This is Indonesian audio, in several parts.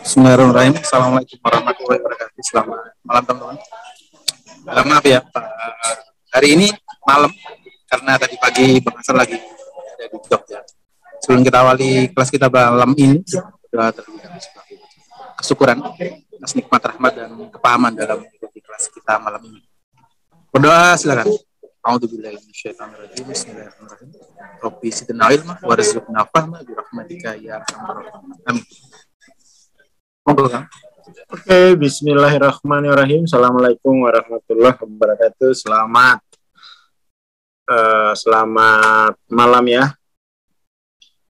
Bismillahirrahmanirrahim. Assalamualaikum warahmatullahi wabarakatuh. Selamat malam teman-teman. Maaf ya Pak. Hari ini malam karena tadi pagi Bang Hasan lagi ada di Jogja. Sebelum kita awali kelas kita malam ini, sudah terlebih dahulu kesyukuran atas nikmat rahmat dan kepahaman dalam mengikuti kelas kita malam ini. Berdoa silakan. A'udzubillahi minasyaitonirrajim. Bismillahirrahmanirrahim. Rabbi zidna ilma warzuqna fahma bi rahmatika ya arhamar rahimin. Amin. Monggo, Kang. Oke, bismillahirrahmanirrahim. Assalamualaikum warahmatullahi wabarakatuh. Selamat malam ya.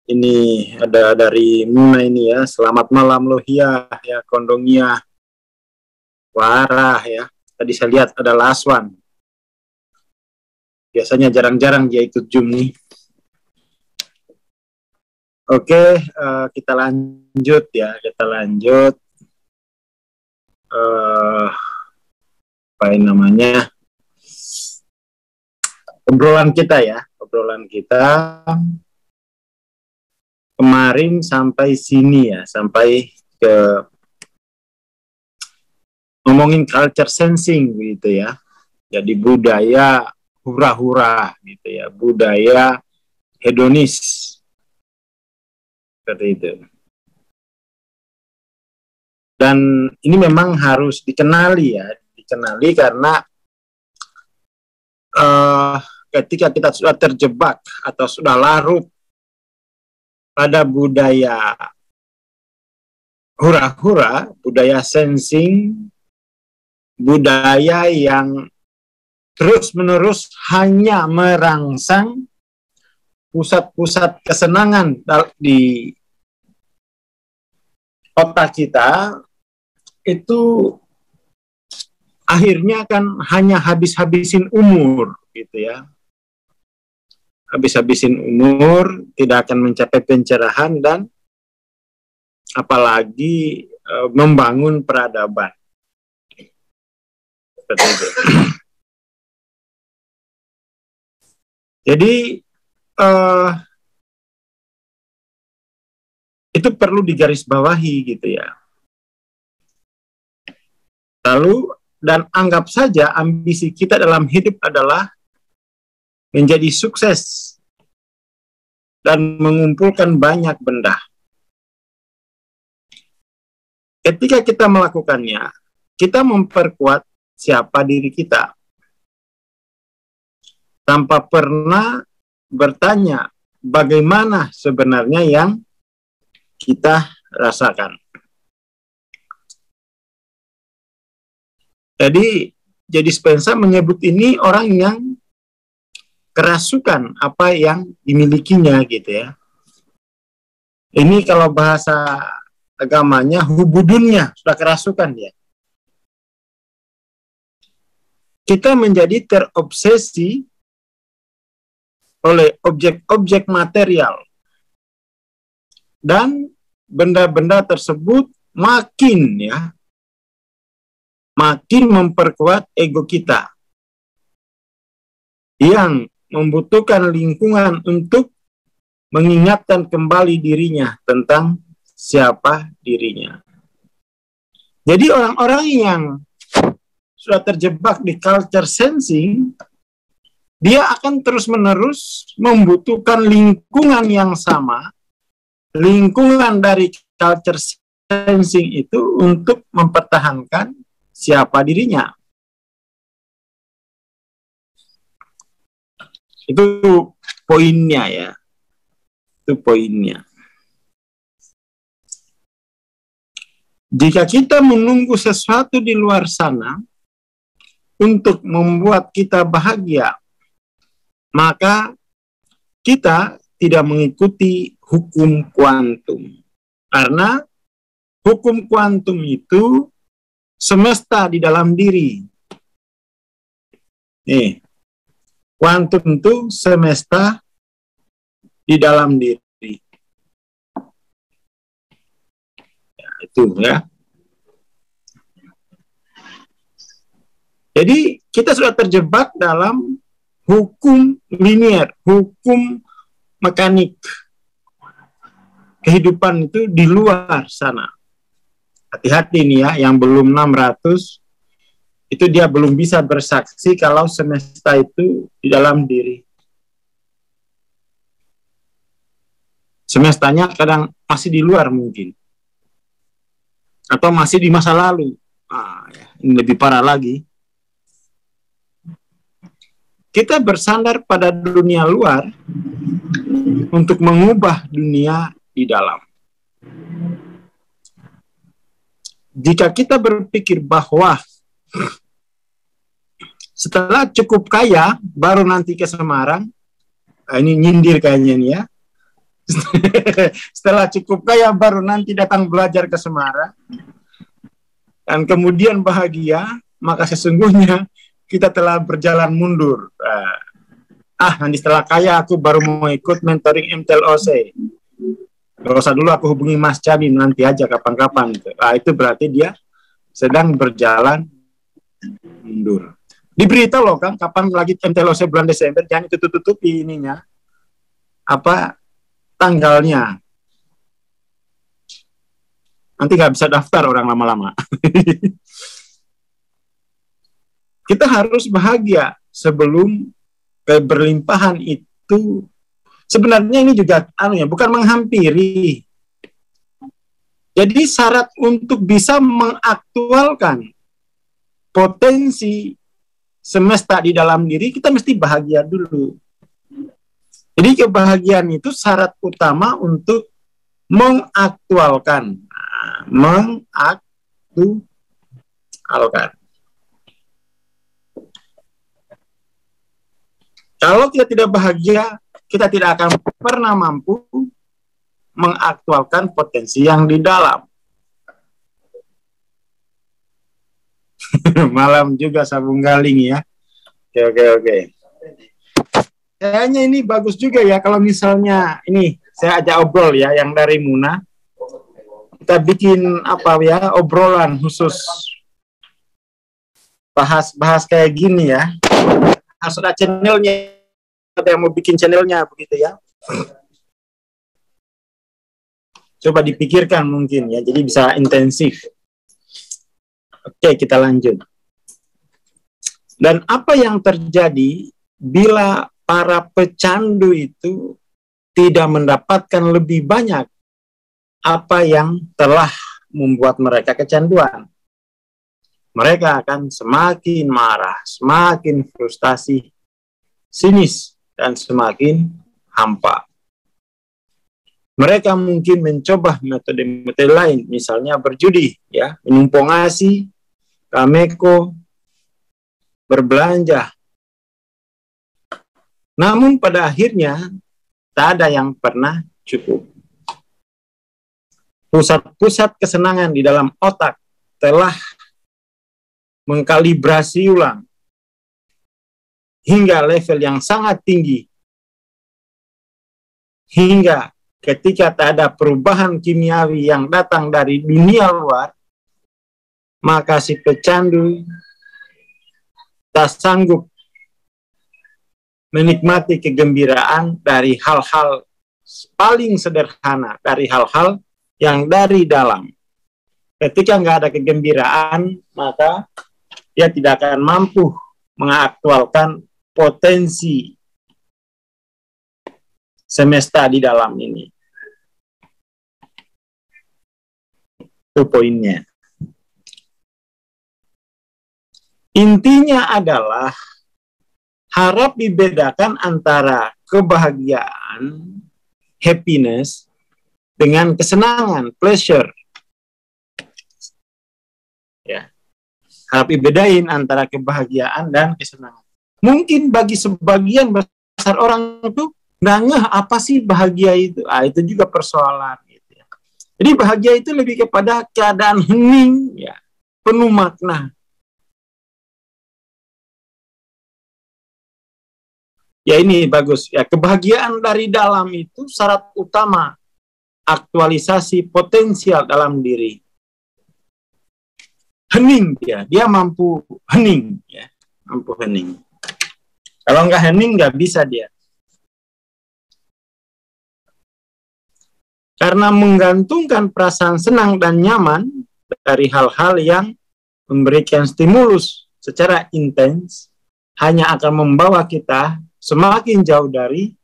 Ini ada dari Muna ini ya. Selamat malam Lohia ya, Kondongia, Warah ya. Tadi saya lihat ada Laswan. Biasanya jarang-jarang dia ikut Zoom nih. Oke, kita lanjut ya. Apa yang namanya? Obrolan kita kemarin sampai sini ya, sampai ke ngomongin culture sensing gitu ya. Jadi budaya hura-hura gitu ya, budaya hedonis. Seperti itu. Dan ini memang harus dikenali karena ketika kita sudah terjebak atau sudah larut pada budaya hura-hura, budaya sensing, budaya yang terus-menerus hanya merangsang pusat-pusat kesenangan di otak kita, itu akhirnya kan hanya habis-habisin umur gitu ya. Habis-habisin umur, tidak akan mencapai pencerahan dan apalagi membangun peradaban. Seperti itu. Jadi itu perlu digarisbawahi gitu ya. Lalu, dan anggap saja ambisi kita dalam hidup adalah menjadi sukses dan mengumpulkan banyak benda. Ketika kita melakukannya, kita memperkuat siapa diri kita. Tanpa pernah bertanya bagaimana sebenarnya yang kita rasakan. Jadi Spencer menyebut ini orang yang kerasukan apa yang dimilikinya gitu ya. Ini kalau bahasa agamanya hubudunnya sudah kerasukan ya. Kita menjadi terobsesi oleh objek-objek material. Dan benda-benda tersebut makin memperkuat ego kita yang membutuhkan lingkungan untuk mengingatkan kembali dirinya tentang siapa dirinya. Jadi orang-orang yang sudah terjebak di culture sensing, dia akan terus-menerus membutuhkan lingkungan yang sama, lingkungan dari culture sensing itu untuk mempertahankan siapa dirinya. Itu poinnya ya. Itu poinnya. Jika kita menunggu sesuatu di luar sana untuk membuat kita bahagia, maka kita tidak mengikuti hukum kuantum. Karena hukum kuantum itu semesta di dalam diri. Nih, kuantum itu semesta di dalam diri. Ya, itu ya. Jadi kita sudah terjebak dalam hukum linier, hukum mekanik. Kehidupan itu di luar sana. hati-hati nih ya, yang belum 600 itu dia belum bisa bersaksi kalau semesta itu di dalam diri. Semestanya kadang masih di luar mungkin, atau masih di masa lalu. Ya, ini lebih parah lagi. Kita bersandar pada dunia luar untuk mengubah dunia di dalam. Jika kita berpikir bahwa setelah cukup kaya baru nanti ke Semarang, ini nyindir kayaknya nih ya. Setelah cukup kaya baru nanti datang belajar ke Semarang, dan kemudian bahagia, maka sesungguhnya kita telah berjalan mundur. Nanti setelah kaya aku baru mau ikut mentoring MTLOC. Gak usah dulu, aku hubungi Mas Cabi nanti aja kapan-kapan. Itu berarti dia sedang berjalan mundur. Diberitahu loh Kang, kapan lagi MTLOC bulan Desember, jangan tutup-tutupi ininya. Tanggalnya. Nanti nggak bisa daftar orang lama-lama. Kita harus bahagia sebelum keberlimpahan itu. Sebenarnya ini juga bukan menghampiri. Jadi syarat untuk bisa mengaktualkan potensi semesta di dalam diri, kita mesti bahagia dulu. Jadi kebahagiaan itu syarat utama untuk mengaktualkan. Kalau kita tidak bahagia, kita tidak akan pernah mampu mengaktualkan potensi yang di dalam. Malam juga sabung galing ya. Oke. Kayaknya ini bagus juga ya kalau misalnya ini saya ajak obrol ya yang dari Muna. Kita bikin obrolan khusus bahas kayak gini ya. Harus ada channelnya, ada yang mau bikin channelnya begitu ya. Coba dipikirkan mungkin ya, jadi bisa intensif. Oke, kita lanjut. Dan apa yang terjadi bila para pecandu itu tidak mendapatkan lebih banyak apa yang telah membuat mereka kecanduan? Mereka akan semakin marah, semakin frustasi, sinis, dan semakin hampa. Mereka mungkin mencoba metode-metode lain, misalnya berjudi, ya, menumpang asi, kameko, berbelanja. Namun pada akhirnya tak ada yang pernah cukup. Pusat-pusat kesenangan di dalam otak telah mengkalibrasi ulang hingga level yang sangat tinggi. Hingga ketika tak ada perubahan kimiawi yang datang dari dunia luar, maka si pecandu tak sanggup menikmati kegembiraan dari hal-hal paling sederhana, dari hal-hal yang dari dalam. Ketika nggak ada kegembiraan, maka dia tidak akan mampu mengaktualkan potensi semesta di dalam ini. Itu poinnya. Intinya adalah harap dibedakan antara kebahagiaan, happiness, dengan kesenangan, pleasure. Ya. Harap dibedain antara kebahagiaan dan kesenangan. Mungkin bagi sebagian besar orang itu nggak ngeh apa sih bahagia itu. Itu juga persoalan. Gitu ya. Jadi bahagia itu lebih kepada keadaan hening, ya, penuh makna. Ya ini bagus. Ya, kebahagiaan dari dalam itu syarat utama aktualisasi potensial dalam diri. Hening dia mampu hening, ya, mampu hening. Kalau nggak hening nggak bisa dia. Karena menggantungkan perasaan senang dan nyaman dari hal-hal yang memberikan stimulus secara intens hanya akan membawa kita semakin jauh dari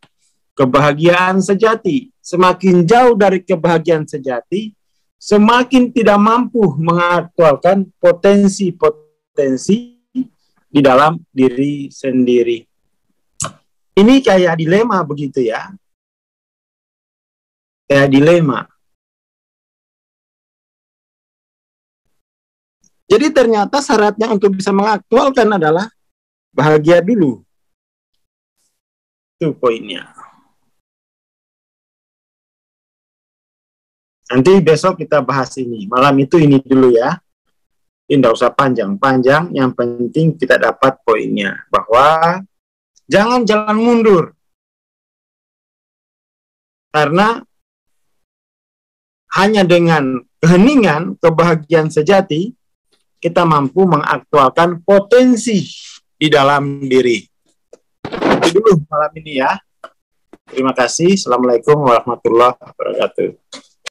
kebahagiaan sejati. Semakin jauh dari kebahagiaan sejati, semakin tidak mampu mengaktualkan potensi-potensi di dalam diri sendiri. Ini kayak dilema begitu ya. Kayak dilema. Jadi ternyata syaratnya untuk bisa mengaktualkan adalah bahagia dulu. Itu poinnya. Nanti besok kita bahas ini. Malam itu ini dulu ya. Tidak usah panjang-panjang. Yang penting kita dapat poinnya. Bahwa jangan jalan mundur. Karena hanya dengan keheningan, kebahagiaan sejati, kita mampu mengaktualkan potensi di dalam diri. Itu dulu malam ini ya. Terima kasih. Assalamualaikum warahmatullahi wabarakatuh.